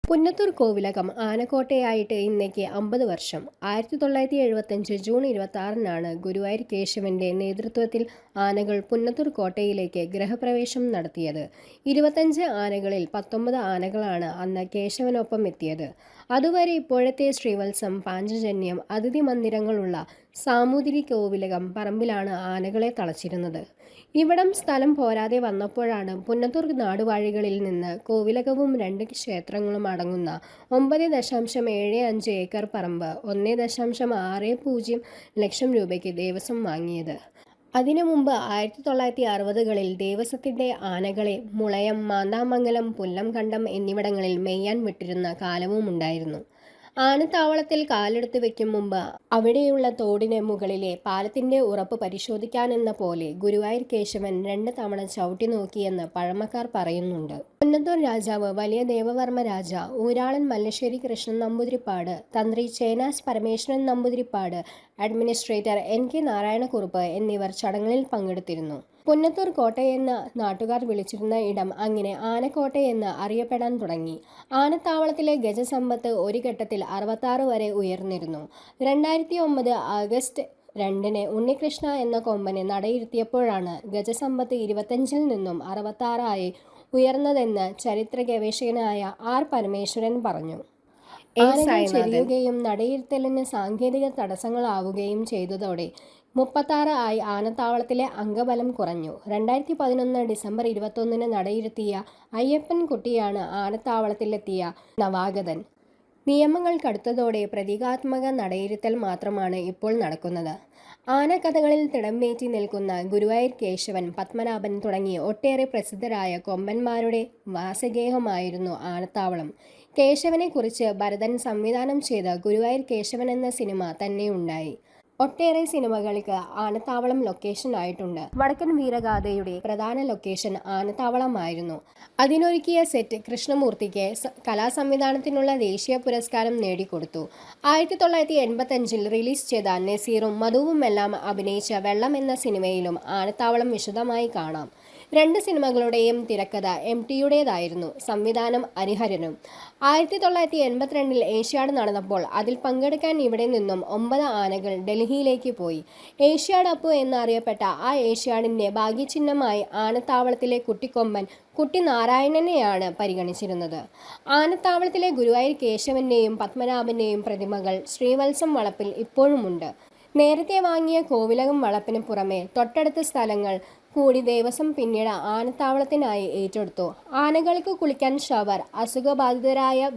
പുന്നത്തൂർ കോവിലകം ആനക്കോട്ടയായിട്ട് ഇന്നേക്ക് 50 വർഷം. 1975 ജൂൺ 26-നാണ് ഗുരുവായൂർ കേശവന്റെ നേതൃത്വത്തിൽ ആനകൾ പുന്നത്തൂർ കോട്ടയിലേക്ക് ഗൃഹപ്രവേശം നടത്തിയത്. 25 ആനകളിൽ 19 ആനകളാണ് അന്ന് കേശവനൊപ്പം എത്തിയത്. അതുവരെ ഇപ്പോഴത്തെ ശ്രീവത്സം, പാഞ്ചജന്യം, അതിഥി മന്ദിരങ്ങളുള്ള സാമൂതിരി കോവിലകം പറമ്പിലാണ് ആനകളെ തളച്ചിരുന്നത്. ഇവിടം സ്ഥലം പോരാതെ വന്നപ്പോഴാണ് പുന്നത്തൂർ നാടുവാഴികളിൽ നിന്ന് കോവിലകവും 2 ക്ഷേത്രങ്ങളും അടങ്ങുന്ന 9.75 ഏക്കർ പറമ്പ് 1.60 ലക്ഷം രൂപയ്ക്ക് ദേവസ്വം വാങ്ങിയത്. അതിനു മുമ്പ് 1960-കളിൽ ദേവസ്വത്തിന്റെ ആനകളെ മുളയം, മാന്താമംഗലം, പുല്ലംകണ്ടം എന്നിവിടങ്ങളിൽ മേയാൻ വിട്ടിരുന്ന കാലവുമുണ്ടായിരുന്നു. ആനത്താവളത്തിൽ കാലെടുത്ത് വെക്കും മുമ്പ് അവിടെയുള്ള തോടിന് മുകളിലെ പാലത്തിന്റെ ഉറപ്പ് പരിശോധിക്കാനെന്ന പോലെ ഗുരുവായൂർ കേശവൻ 2 തവണ ചവിട്ടി നോക്കിയെന്ന് പഴമക്കാർ പറയുന്നുണ്ട്. പുന്നത്തൂർ രാജാവ് വലിയ ദേവവർമ്മ രാജ, ഊരാളൻ മല്ലശ്ശേരി കൃഷ്ണൻ നമ്പൂതിരിപ്പാട്, തന്ത്രി ചേനാസ് പരമേശ്വരൻ നമ്പൂതിരിപ്പാട്, അഡ്മിനിസ്ട്രേറ്റർ NK നാരായണക്കുറുപ്പ് എന്നിവർ ചടങ്ങിൽ പങ്കെടുത്തിരുന്നു. പുന്നത്തൂർ കോട്ടയെന്ന് നാട്ടുകാർ വിളിച്ചിരുന്ന ഇടം അങ്ങനെ ആനക്കോട്ടയെന്ന് അറിയപ്പെടാൻ തുടങ്ങി. ആനത്താവളത്തിലെ ഗജസമ്പത്ത് ഒരു ഘട്ടത്തിൽ 66 വരെ ഉയർന്നിരുന്നു. 2009 ആഗസ്റ്റ് 2-ന് ഉണ്ണികൃഷ്ണ എന്ന കൊമ്പനെ നടയിരുത്തിയപ്പോഴാണ് ഗജസമ്പത്ത് 25-ൽ നിന്നും 66 ആയി ഉയർന്നതെന്ന് ചരിത്ര ഗവേഷകനായ R പരമേശ്വരൻ പറഞ്ഞു. ആനകൾ ചെരിയുകയും നടയിരുത്തലിന് സാങ്കേതിക തടസ്സങ്ങളാവുകയും ചെയ്തതോടെ 36 ആയി ആനത്താവളത്തിലെ അംഗബലം കുറഞ്ഞു. 2011 ഡിസംബർ 21-ന് നടയിരുത്തിയ അയ്യപ്പൻ കുട്ടിയാണ് ആനത്താവളത്തിലെത്തിയ നവാഗതൻ. നിയമങ്ങൾ കടുത്തതോടെ പ്രതീകാത്മക നടയിരുത്തൽ മാത്രമാണ് ഇപ്പോൾ നടക്കുന്നത്. ആനക്കഥകളിൽ തിടംപേറ്റി നിൽക്കുന്ന ഗുരുവായൂർ കേശവൻ, പത്മനാഭൻ തുടങ്ങി ഒട്ടേറെ പ്രസിദ്ധരായ കൊമ്പന്മാരുടെ വാസഗേഹമായിരുന്നു ആനത്താവളം. കേശവനെ കുറിച്ച് ഭരതൻ സംവിധാനം ചെയ്ത ഗുരുവായൂർ കേശവൻ എന്ന സിനിമ തന്നെ ഉണ്ടായി. ഒട്ടേറെ സിനിമകൾക്ക് ആനത്താവളം ലൊക്കേഷൻ ആയിട്ടുണ്ട്. വടക്കൻ വീരഗാഥയുടെ പ്രധാന ലൊക്കേഷൻ ആനത്താവളമായിരുന്നു. അതിനൊരുക്കിയ സെറ്റ് കൃഷ്ണമൂർത്തിക്ക് കലാസംവിധാനത്തിനുള്ള ദേശീയ പുരസ്കാരം നേടിക്കൊടുത്തു. 1985-ൽ റിലീസ് ചെയ്ത നസീറും മധുവുമെല്ലാം അഭിനയിച്ച വെള്ളം എന്ന സിനിമയിലും ആനത്താവളം വിശദമായി കാണാം. 2 സിനിമകളുടെയും തിരക്കഥ MT-യുടേതായിരുന്നു, സംവിധാനം ഹരിഹരനും. 1982-ൽ ഏഷ്യാഡ് നടന്നപ്പോൾ അതിൽ പങ്കെടുക്കാൻ ഇവിടെ നിന്നും 9 ആനകൾ ഡൽഹിയിലേക്ക് പോയി. ഏഷ്യാഡ് അപ്പു എന്നറിയപ്പെട്ട ആ ഏഷ്യാഡിന്റെ ഭാഗ്യചിഹ്നമായി ആനത്താവളത്തിലെ കുട്ടിക്കൊമ്പൻ കുട്ടി നാരായണനെയാണ് പരിഗണിച്ചിരുന്നത്. ആനത്താവളത്തിലെ ഗുരുവായൂർ കേശവന്റെയും പത്മനാഭന്റെയും പ്രതിമകൾ ശ്രീവത്സം വളപ്പിൽ ഇപ്പോഴുമുണ്ട്. നേരത്തെ വാങ്ങിയ കോവിലകം വളപ്പിന് പുറമെ തൊട്ടടുത്ത സ്ഥലങ്ങൾ കൂടി ദേവസ്വം പിന്നീട് ആനത്താവളത്തിനായി ഏറ്റെടുത്തു. ആനകൾക്ക് കുളിക്കാൻ ഷവർ, അസുഖബാധിതരായ